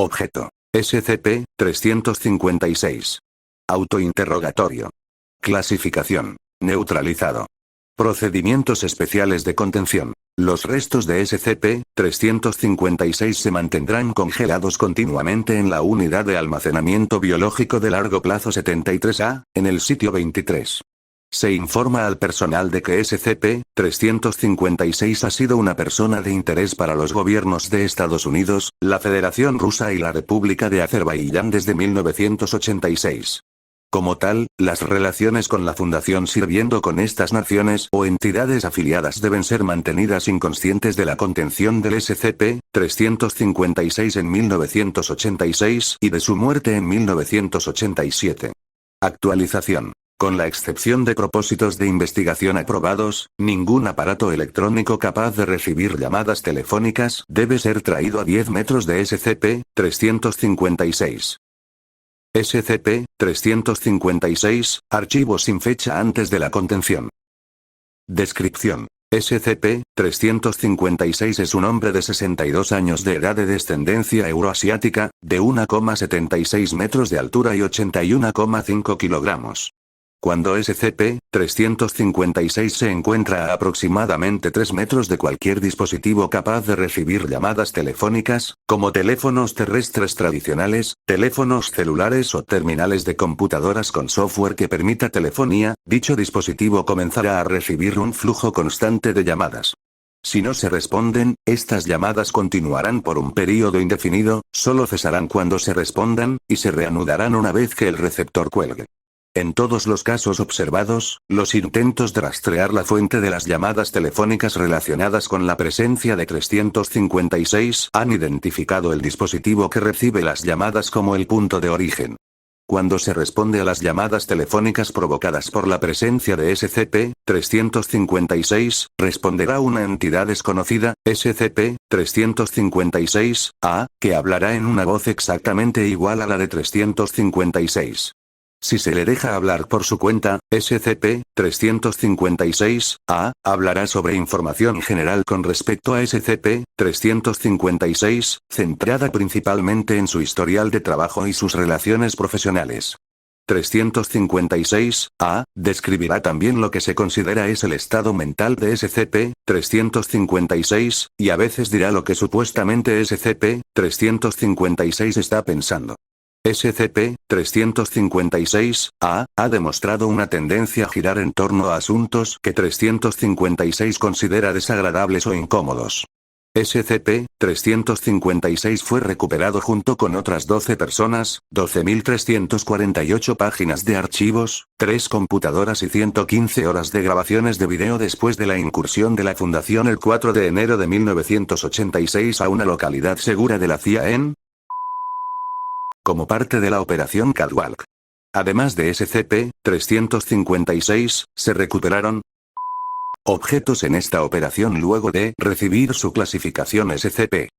Objeto. SCP-356. Autointerrogatorio. Clasificación. Neutralizado. Procedimientos especiales de contención. Los restos de SCP-356 se mantendrán congelados continuamente en la Unidad de Almacenamiento Biológico de Largo Plazo 73A, en el sitio 23. Se informa al personal de que SCP-356 ha sido una persona de interés para los gobiernos de Estados Unidos, la Federación Rusa y la República de Azerbaiyán desde 1986. Como tal, las relaciones con la Fundación sirviendo con estas naciones o entidades afiliadas deben ser mantenidas inconscientes de la contención del SCP-356 en 1986 y de su muerte en 1987. Actualización. Con la excepción de propósitos de investigación aprobados, ningún aparato electrónico capaz de recibir llamadas telefónicas debe ser traído a 10 metros de SCP-356. SCP-356, archivo sin fecha antes de la contención. Descripción. SCP-356 es un hombre de 62 años de edad de descendencia euroasiática, de 1,76 metros de altura y 81,5 kilogramos. Cuando SCP-356 se encuentra a aproximadamente 3 metros de cualquier dispositivo capaz de recibir llamadas telefónicas, como teléfonos terrestres tradicionales, teléfonos celulares o terminales de computadoras con software que permita telefonía, dicho dispositivo comenzará a recibir un flujo constante de llamadas. Si no se responden, estas llamadas continuarán por un período indefinido, solo cesarán cuando se respondan, y se reanudarán una vez que el receptor cuelgue. En todos los casos observados, los intentos de rastrear la fuente de las llamadas telefónicas relacionadas con la presencia de 356 han identificado el dispositivo que recibe las llamadas como el punto de origen. Cuando se responde a las llamadas telefónicas provocadas por la presencia de SCP-356, responderá una entidad desconocida, SCP-356-A, que hablará en una voz exactamente igual a la de 356. Si se le deja hablar por su cuenta, SCP-356-A hablará sobre información general con respecto a SCP-356, centrada principalmente en su historial de trabajo y sus relaciones profesionales. 356-A describirá también lo que se considera es el estado mental de SCP-356, y a veces dirá lo que supuestamente SCP-356 está pensando. SCP-356-A ha demostrado una tendencia a girar en torno a asuntos que 356 considera desagradables o incómodos. SCP-356 fue recuperado junto con otras 12 personas, 12.348 páginas de archivos, 3 computadoras y 115 horas de grabaciones de video después de la incursión de la Fundación el 4 de enero de 1986 a una localidad segura de la CIA como parte de la Operación Catwalk. Además de SCP-356, se recuperaron objetos en esta operación luego de recibir su clasificación SCP.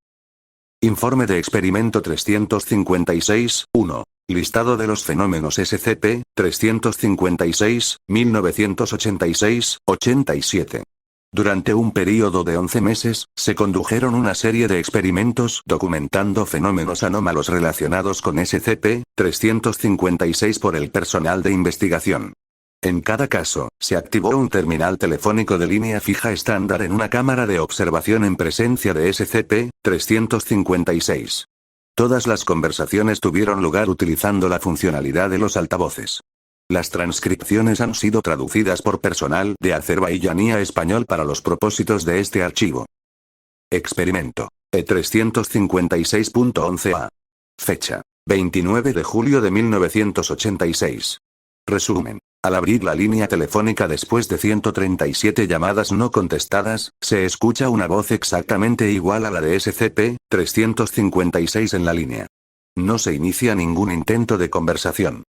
Informe de Experimento 356, 1. Listado de los fenómenos SCP-356, 1986-87. Durante un período de 11 meses, se condujeron una serie de experimentos documentando fenómenos anómalos relacionados con SCP-356 por el personal de investigación. En cada caso, se activó un terminal telefónico de línea fija estándar en una cámara de observación en presencia de SCP-356. Todas las conversaciones tuvieron lugar utilizando la funcionalidad de los altavoces. Las transcripciones han sido traducidas por personal de azerbaiyaní a español para los propósitos de este archivo. Experimento. E356.11a. Fecha. 29 de julio de 1986. Resumen. Al abrir la línea telefónica después de 137 llamadas no contestadas, se escucha una voz exactamente igual a la de SCP-356 en la línea. No se inicia ningún intento de conversación.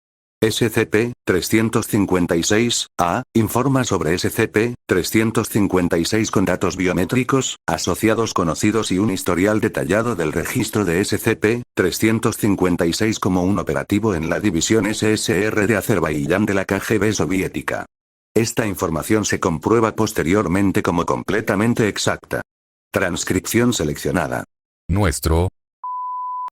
SCP-356-A informa sobre SCP-356 con datos biométricos, asociados conocidos y un historial detallado del registro de SCP-356 como un operativo en la división SSR de Azerbaiyán de la KGB soviética. Esta información se comprueba posteriormente como completamente exacta. Transcripción seleccionada. Nuestro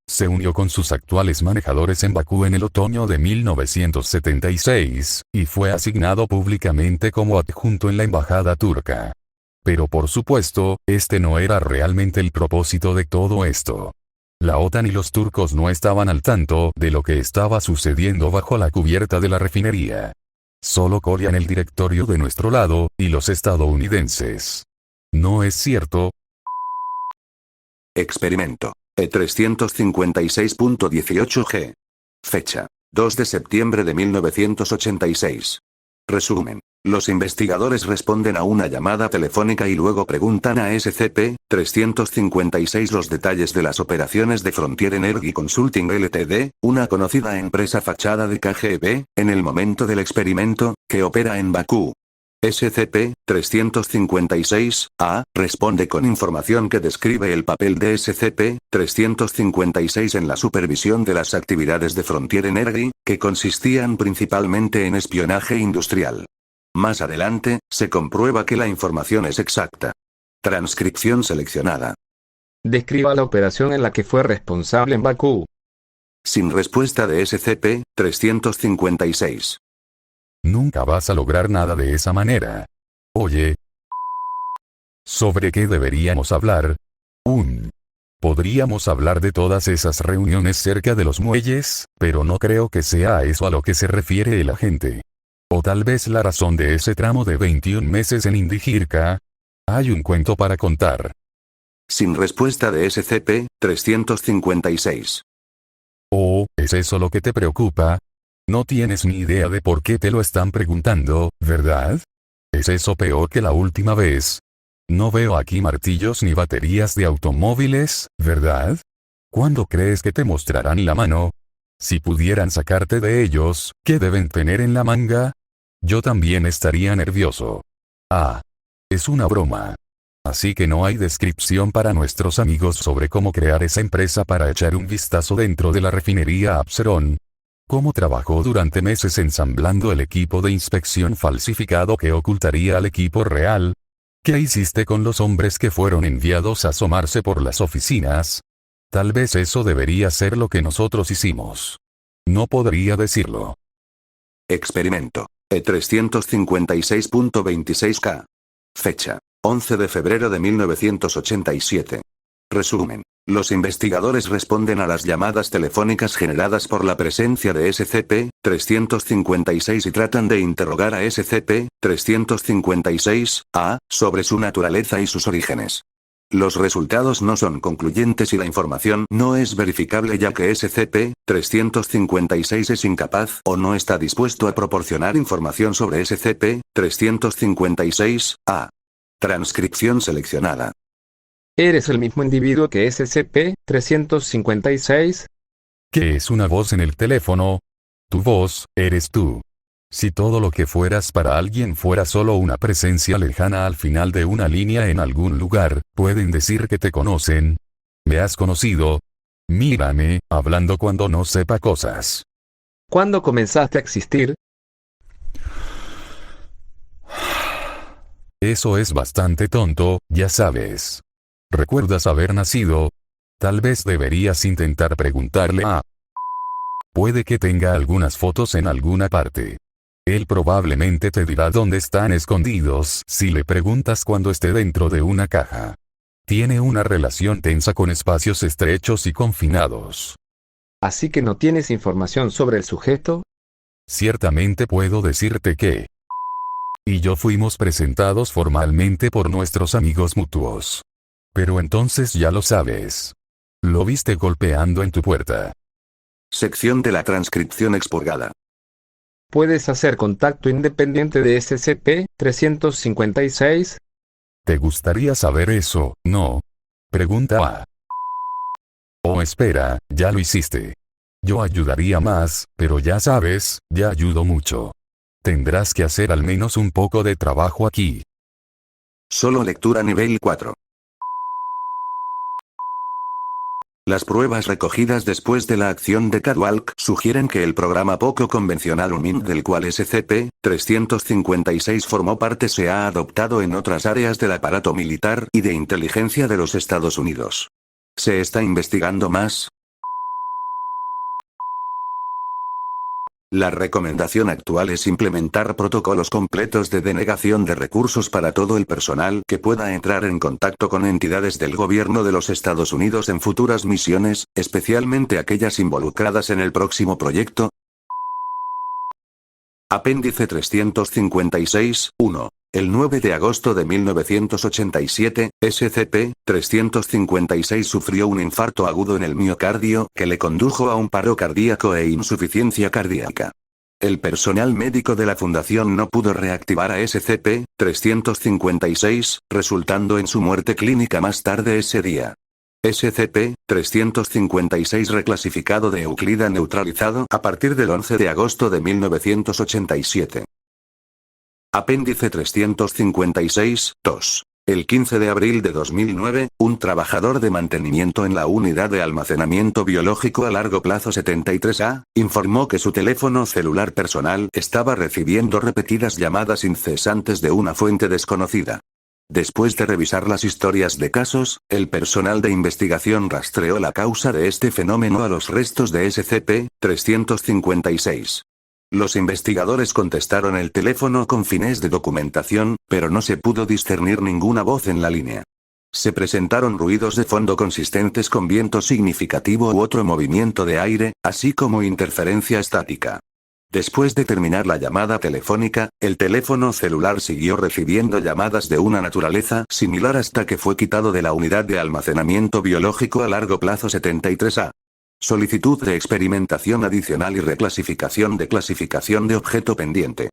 Se unió con sus actuales manejadores en Bakú en el otoño de 1976, y fue asignado públicamente como adjunto en la embajada turca. Pero por supuesto, este no era realmente el propósito de todo esto. La OTAN y los turcos no estaban al tanto de lo que estaba sucediendo bajo la cubierta de la refinería. Solo Kolya en el directorio de nuestro lado, y los estadounidenses. ¿No es cierto? Experimento. E356.18G. Fecha. 2 de septiembre de 1986. Resumen. Los investigadores responden a una llamada telefónica y luego preguntan a SCP-356 los detalles de las operaciones de Frontier Energy Consulting Ltd., una conocida empresa fachada de KGB, en el momento del experimento, que opera en Bakú. SCP-356-A responde con información que describe el papel de SCP-356 en la supervisión de las actividades de Frontier Energy, que consistían principalmente en espionaje industrial. Más adelante, se comprueba que la información es exacta. Transcripción seleccionada. Describa la operación en la que fue responsable en Bakú. Sin respuesta de SCP-356. Nunca vas a lograr nada de esa manera. Oye. ¿Sobre qué deberíamos hablar? Podríamos hablar de todas esas reuniones cerca de los muelles, pero no creo que sea a eso a lo que se refiere el agente. O tal vez la razón de ese tramo de 21 meses en Indigirka. Hay un cuento para contar. Sin respuesta de SCP-356. Oh, ¿es eso lo que te preocupa? No tienes ni idea de por qué te lo están preguntando, ¿verdad? ¿Es eso peor que la última vez? No veo aquí martillos ni baterías de automóviles, ¿verdad? ¿Cuándo crees que te mostrarán la mano? Si pudieran sacarte de ellos, ¿qué deben tener en la manga? Yo también estaría nervioso. Ah. Es una broma. Así que no hay descripción para nuestros amigos sobre cómo crear esa empresa para echar un vistazo dentro de la refinería Absalón. ¿Cómo trabajó durante meses ensamblando el equipo de inspección falsificado que ocultaría al equipo real? ¿Qué hiciste con los hombres que fueron enviados a asomarse por las oficinas? Tal vez eso debería ser lo que nosotros hicimos. No podría decirlo. Experimento. E356.26K. Fecha. 11 de febrero de 1987. Resumen. Los investigadores responden a las llamadas telefónicas generadas por la presencia de SCP-356 y tratan de interrogar a SCP-356-A sobre su naturaleza y sus orígenes. Los resultados no son concluyentes y la información no es verificable ya que SCP-356 es incapaz o no está dispuesto a proporcionar información sobre SCP-356-A. Transcripción seleccionada. ¿Eres el mismo individuo que SCP-356? ¿Qué es una voz en el teléfono? Tu voz, eres tú. Si todo lo que fueras para alguien fuera solo una presencia lejana al final de una línea en algún lugar, pueden decir que te conocen. ¿Me has conocido? Mírame, hablando cuando no sepa cosas. ¿Cuándo comenzaste a existir? Eso es bastante tonto, ya sabes. ¿Recuerdas haber nacido? Tal vez deberías intentar preguntarle a... Puede que tenga algunas fotos en alguna parte. Él probablemente te dirá dónde están escondidos si le preguntas cuando esté dentro de una caja. Tiene una relación tensa con espacios estrechos y confinados. ¿Así que no tienes información sobre el sujeto? Ciertamente puedo decirte que... Y yo fuimos presentados formalmente por nuestros amigos mutuos. Pero entonces ya lo sabes. Lo viste golpeando en tu puerta. Sección de la transcripción expurgada. ¿Puedes hacer contacto independiente de SCP-356? ¿Te gustaría saber eso, no? Pregunta A. Oh, espera, ya lo hiciste. Yo ayudaría más, pero ya sabes, ya ayudo mucho. Tendrás que hacer al menos un poco de trabajo aquí. Solo lectura nivel 4. Las pruebas recogidas después de la acción de Catwalk sugieren que el programa poco convencional UMINT del cual SCP-356 formó parte se ha adoptado en otras áreas del aparato militar y de inteligencia de los Estados Unidos. ¿Se está investigando más? La recomendación actual es implementar protocolos completos de denegación de recursos para todo el personal que pueda entrar en contacto con entidades del gobierno de los Estados Unidos en futuras misiones, especialmente aquellas involucradas en el próximo proyecto. Apéndice 356-1. El 9 de agosto de 1987, SCP-356 sufrió un infarto agudo en el miocardio que le condujo a un paro cardíaco e insuficiencia cardíaca. El personal médico de la Fundación no pudo reactivar a SCP-356, resultando en su muerte clínica más tarde ese día. SCP-356 reclasificado de Euclida neutralizado a partir del 11 de agosto de 1987. Apéndice 356-2. El 15 de abril de 2009, un trabajador de mantenimiento en la Unidad de Almacenamiento Biológico a Largo Plazo 73A, informó que su teléfono celular personal estaba recibiendo repetidas llamadas incesantes de una fuente desconocida. Después de revisar las historias de casos, el personal de investigación rastreó la causa de este fenómeno a los restos de SCP-356. Los investigadores contestaron el teléfono con fines de documentación, pero no se pudo discernir ninguna voz en la línea. Se presentaron ruidos de fondo consistentes con viento significativo u otro movimiento de aire, así como interferencia estática. Después de terminar la llamada telefónica, el teléfono celular siguió recibiendo llamadas de una naturaleza similar hasta que fue quitado de la Unidad de Almacenamiento Biológico a Largo Plazo 73A. Solicitud de experimentación adicional y reclasificación de clasificación de objeto pendiente.